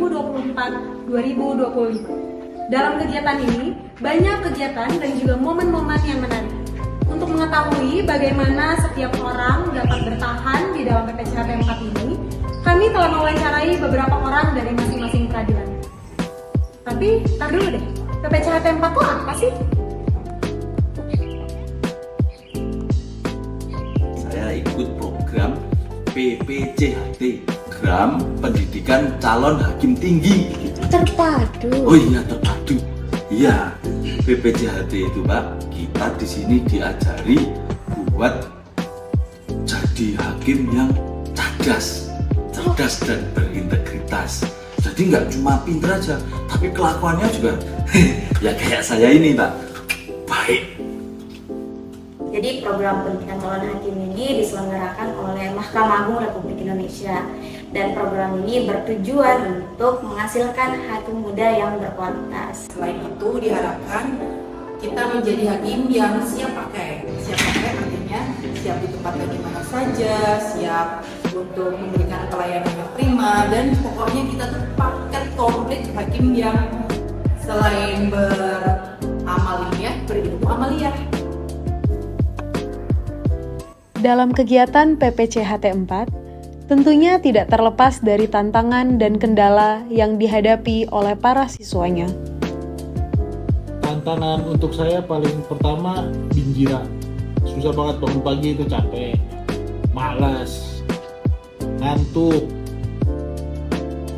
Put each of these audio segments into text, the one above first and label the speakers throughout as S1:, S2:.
S1: 2024-2025. Dalam kegiatan ini, banyak kegiatan dan juga momen-momen yang menarik. Untuk mengetahui bagaimana setiap orang dapat bertahan di dalam PPCHT 4 ini, kami telah mewawancarai beberapa orang dari masing-masing peradilan. Tapi, tar dulu deh, PPCHT 4 itu apa sih?
S2: Saya ikut program PPCHT, Program Pendidikan Calon Hakim Tinggi.
S3: Terpadu.
S2: Oh iya, terpadu. Iya, PPCHT itu Pak, kita di sini diajari buat jadi hakim yang cerdas dan berintegritas. Jadi nggak cuma pinter aja, tapi kelakuannya juga ya kayak saya ini Pak, baik.
S3: Jadi program pendidikan calon hakim ini diselenggarakan oleh Mahkamah Agung Republik Indonesia, dan program ini bertujuan untuk menghasilkan hakim muda yang berkualitas.
S4: Selain itu diharapkan kita menjadi hakim yang siap pakai. Siap pakai artinya siap ditempatkan di mana saja, siap untuk memberikan pelayanan yang prima, dan pokoknya kita tuh paket komplit hakim yang selain beramaliyah, berilmu amaliyah.
S1: Dalam kegiatan PPCHT 4, tentunya tidak terlepas dari tantangan dan kendala yang dihadapi oleh para siswanya.
S5: Tantangan untuk saya paling pertama binjira. Susah banget bangun pagi, itu capek, malas, ngantuk.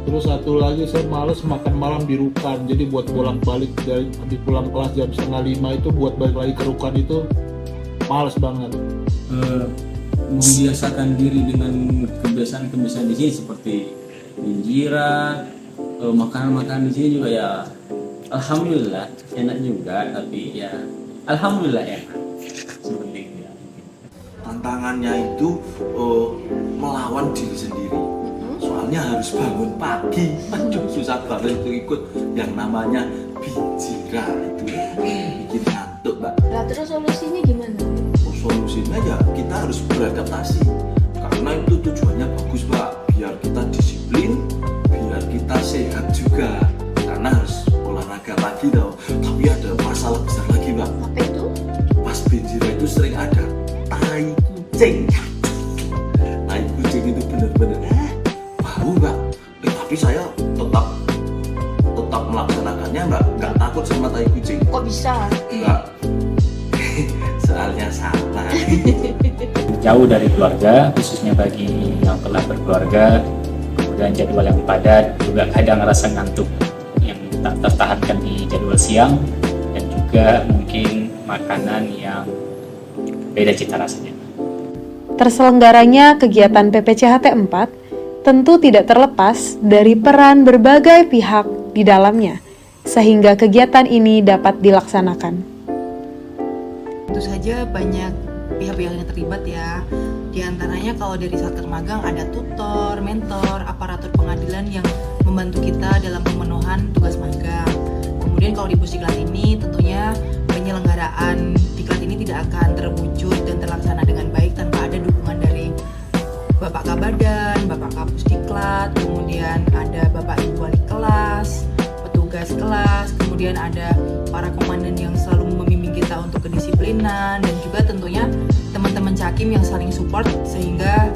S5: Terus satu lagi saya malas makan malam di rukan. Jadi buat bolak-balik dari habis pulang kelas jam 4:30 itu buat balik lagi ke rukan itu malas banget.
S6: Membiasakan diri dengan kebiasaan-kebiasaan di sini seperti binjira, makanan-makanan di sini juga ya alhamdulillah enak juga, tapi ya alhamdulillah enak seperti itu ya.
S2: Tantangannya itu melawan diri sendiri. Soalnya harus bangun pagi, aduh susah banget itu ikut yang namanya binjira itu, bikin ngantuk Mbak.
S3: Nah, terus solusinya gimana?
S2: Solusinya ya kita harus beradaptasi, karena itu tujuannya bagus Mbak, biar kita disiplin, biar kita sehat juga, karena harus olahraga lagi tau. Tapi ada masalah besar lagi Mbak.
S3: Apa itu?
S2: Pas binjira itu sering ada tai kucing. Tai kucing itu bener-bener bau Mbak. Tapi saya tetap melaksanakannya Mbak, nggak takut sama tai kucing.
S3: Kok bisa?
S2: Mbak, soalnya salah.
S6: Jauh dari keluarga, khususnya bagi yang telah berkeluarga, kemudian jadwal yang padat, juga kadang rasa ngantuk yang tak tertahankan di jadwal siang, dan juga mungkin makanan yang beda cita rasanya.
S1: Terselenggaranya kegiatan PPCHT 4 tentu tidak terlepas dari peran berbagai pihak di dalamnya, sehingga kegiatan ini dapat dilaksanakan.
S4: Tentu saja banyak pihak-pihak yang terlibat ya. Di antaranya kalau dari satker magang ada tutor, mentor, aparatur pengadilan yang membantu kita dalam pemenuhan tugas magang. Kemudian kalau di Pusdiklat ini tentunya penyelenggaraan diklat ini tidak akan terwujud dan terlaksana dengan baik tanpa ada dukungan dari Bapak Kabadan, Bapak Kapusdiklat, kemudian ada Bapak Ibu Wali kelas, petugas kelas, kemudian ada para komandan yang selalu membimbing kita untuk kedisiplinan, dan juga tentunya teman-teman Cakim yang saling support sehingga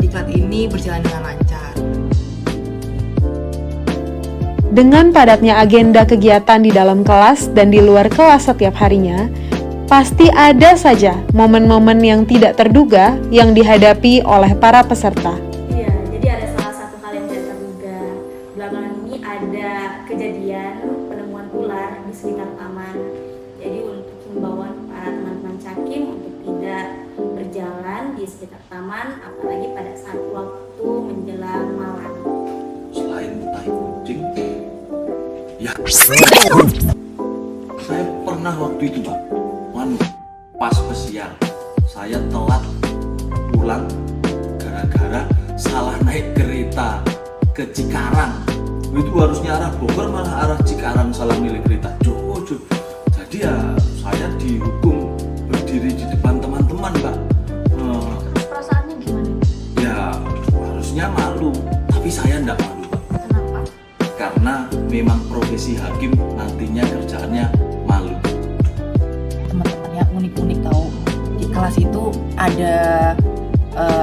S4: diklat ini berjalan dengan lancar.
S1: Dengan padatnya agenda kegiatan di dalam kelas dan di luar kelas setiap harinya, pasti ada saja momen-momen yang tidak terduga yang dihadapi oleh para peserta.
S3: Iya, jadi ada salah satu hal yang tidak terduga. Belakangan ini ada kejadian penemuan ular di sekitar taman. Jadi untuk himbauan para teman-teman Cakim untuk tidak berjalan di sekitar taman, apalagi pada saat waktu menjelang malam.
S2: Selain tai kucing, ya saya pernah waktu itu Pak, pas pesiar saya telat pulang gara-gara salah naik kereta ke Cikarang. Itu harusnya arah Bogor malah arah Cikarang, salah milih kereta. Jadi ya saya dihukum berdiri di depan teman-teman Mbak.
S3: Terus perasaannya gimana?
S2: Ya harusnya malu, tapi saya enggak malu Pak.
S3: Kenapa?
S2: memang profesi hakim nantinya kerjaannya malu.
S4: Teman-teman yang unik-unik tahu. Di kelas itu ada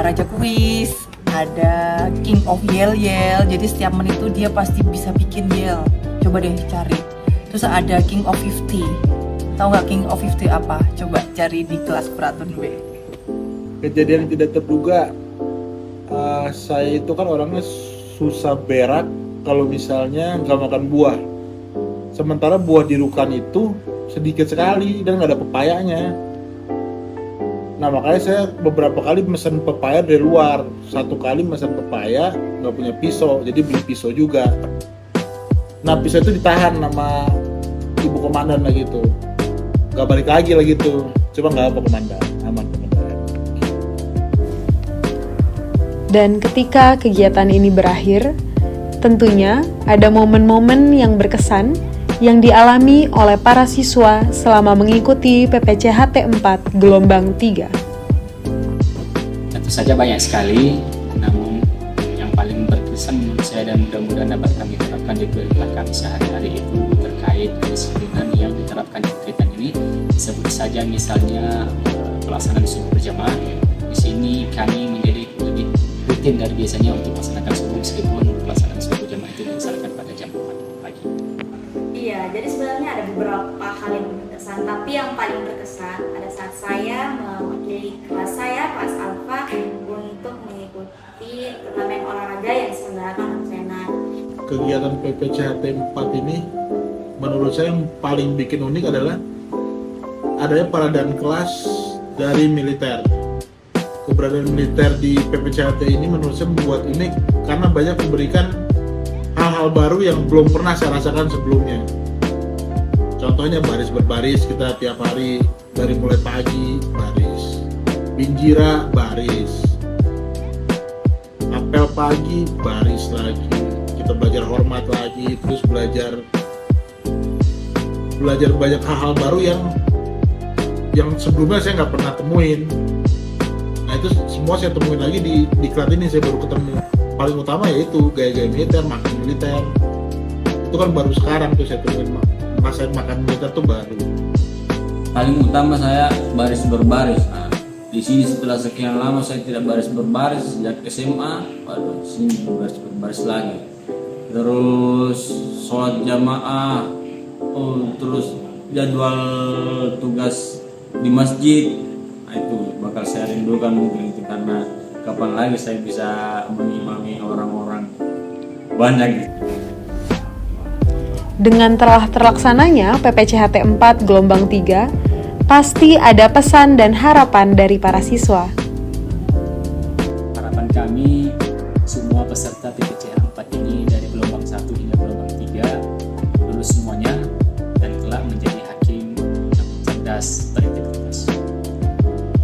S4: Raja Kuis, ada King of Yel-Yel. Jadi setiap menit itu dia pasti bisa bikin yel. Coba deh cari. Terus ada King of 50. Tahu nggak King of 50 apa? Coba cari di kelas Peratun B.
S5: Kejadian tidak terduga, saya itu kan orangnya susah berak kalau misalnya nggak makan buah. Sementara buah di Rukan itu sedikit sekali dan nggak ada pepayanya. Nah makanya saya beberapa kali mesen pepaya dari luar. Satu kali mesen pepaya nggak punya pisau, jadi beli pisau juga. Nah pisau itu ditahan sama ibu komandan lah gitu. Nggak balik lagi lah gitu. Coba nggak apa komandan, aman komandan.
S1: Dan ketika kegiatan ini berakhir, tentunya ada momen-momen yang berkesan yang dialami oleh para siswa selama mengikuti PPCHT 4 gelombang 3.
S6: Tentu saja banyak sekali, namun yang paling berkesan menurut saya dan mudah-mudahan dapat kami terapkan di kehidupan kami sehari-hari itu terkait kedisiplinan yang diterapkan di kegiatan ini. Sebut saja misalnya pelaksanaan subuh berjamaah. Di sini kami menjadi lebih rutin dari biasanya untuk melaksanakan subuh, meskipun pelaksanaan subuh berjamaah itu dilaksanakan pada jam 4 pagi.
S3: Iya, jadi sebenarnya ada beberapa hal yang berkesan, tapi yang paling berkesan pada saat saya mewakili kelas saya, kelas Alfa, untuk mengikuti turnamen olahraga yang diselenggarakan oleh Senat.
S5: Kegiatan PPCHT 4 ini menurut saya yang paling bikin unik adalah adanya paradaan kelas dari militer. Keberadaan militer di PPCHT ini menurut saya membuat unik karena banyak memberikan hal-hal baru yang belum pernah saya rasakan sebelumnya. Contohnya baris berbaris, kita tiap hari dari mulai pagi baris, binjira baris, apel pagi baris lagi, kita belajar hormat lagi, terus belajar banyak hal-hal baru yang sebelumnya saya nggak pernah temuin. Nah itu semua saya temuin lagi di diklat ini, saya baru ketemu. Paling utama yaitu gaya-gaya militer, makan militer. Itu kan baru sekarang tuh saya temuin, ngerasain makan militer tuh baru.
S7: Paling utama saya baris berbaris. Nah, di sini setelah sekian lama saya tidak baris berbaris sejak SMA, waduh, sini baris berbaris lagi. Terus sholat jamaah, terus jadwal tugas di masjid. Nah, itu bakal saya rindukan mungkin itu, karena kapan lagi saya bisa mengimami orang-orang banyak gitu.
S1: Dengan telah terlaksananya PPCHT 4 gelombang 3, pasti ada pesan dan harapan dari para siswa.
S6: Harapan kami semua peserta PPCH 4 ini dari gelombang 1 hingga gelombang 3 lulus semuanya dan kelak menjadi hakim yang cerdas, berintegritas.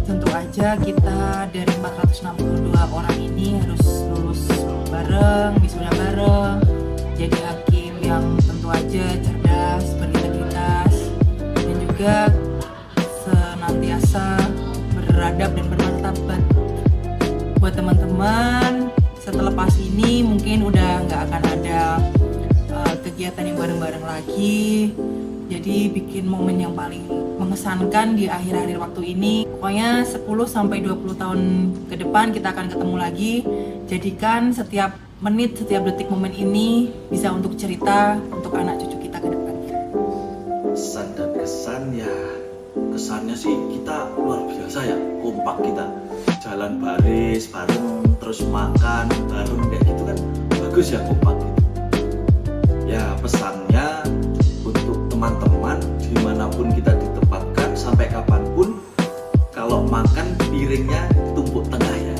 S4: Tentu aja kita dari 462 orang ini harus lulus bareng, wisuda bareng, jadi hakim yang tentu aja cerdas, berintegritas, dan juga senantiasa beradab dan bermartabat. Buat teman-teman, setelah pas ini mungkin udah nggak akan ada kegiatan yang bareng-bareng lagi. Jadi bikin momen yang paling mengesankan di akhir-akhir waktu ini. Pokoknya 10-20 tahun ke depan kita akan ketemu lagi. Jadikan setiap menit, setiap detik momen ini bisa untuk cerita untuk anak cucu kita ke depannya.
S2: Kesan dan kesan ya, kesannya sih kita luar biasa ya, kompak kita, jalan baris bareng, terus makan bareng kayak gitu kan bagus ya, kompak gitu. Ya pesannya untuk teman-teman dimanapun kita ditempatkan, sampai kapanpun, kalau makan piringnya tumpuk tengah ya.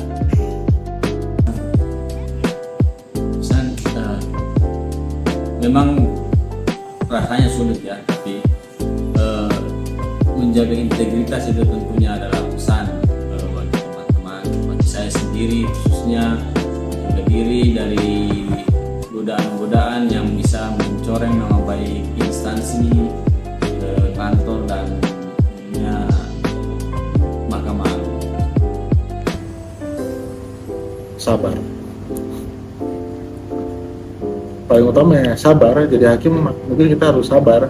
S7: Pesan memang rasanya sulit ya, tapi menjaga integritas itu tentunya adalah pesan bagi teman-teman, bagi saya sendiri khususnya, menjaga diri dari godaan-godaan yang bisa mencoreng nama baik instansi, kantor, dan Mahkamah Agung.
S5: Sabar. paling utama ya sabar. Jadi hakim mungkin kita harus sabar.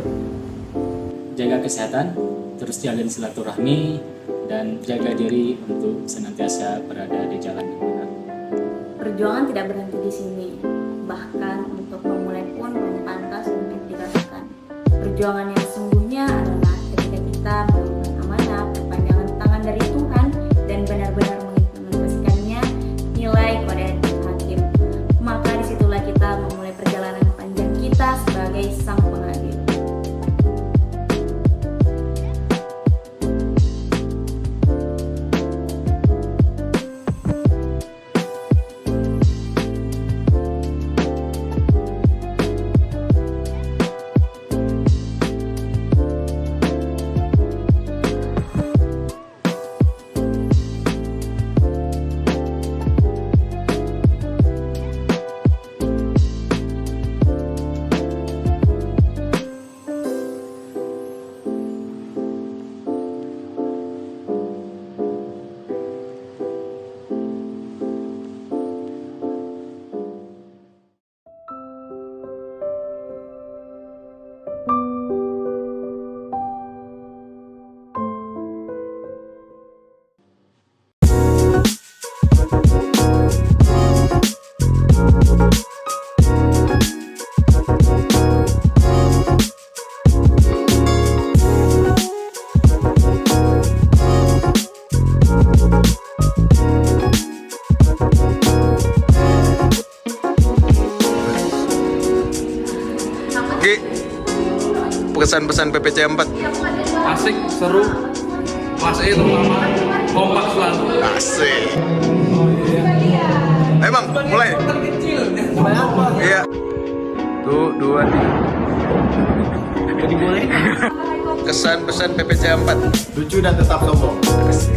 S6: Jaga kesehatan, terus jalin silaturahmi, dan jaga diri untuk senantiasa berada di jalan yang benar.
S3: Perjuangan tidak berhenti di sini, bahkan untuk memulai pun banyak pantas untuk dikatakan. Perjuangan yang sesungguhnya adalah ketika kita melakukan amanah, perpanjangan tangan dari Tuhan, dan benar-benar mengimplementasikannya nilai kode etik hakim. Maka disitulah kita memulai perjalanan panjang kita sebagai sang pengadil.
S8: Ki, pesan-pesan PPC 4.
S9: Asik, seru, kelas E terutama, kompak selalu.
S8: Asik. Emang mulai.
S9: Mulai apa?
S8: Iya. Tuh, 2, 3.
S9: Jadi boleh.
S8: Kesan pesan PPC 4.
S9: Lucu dan tetap sombong.
S8: Asik.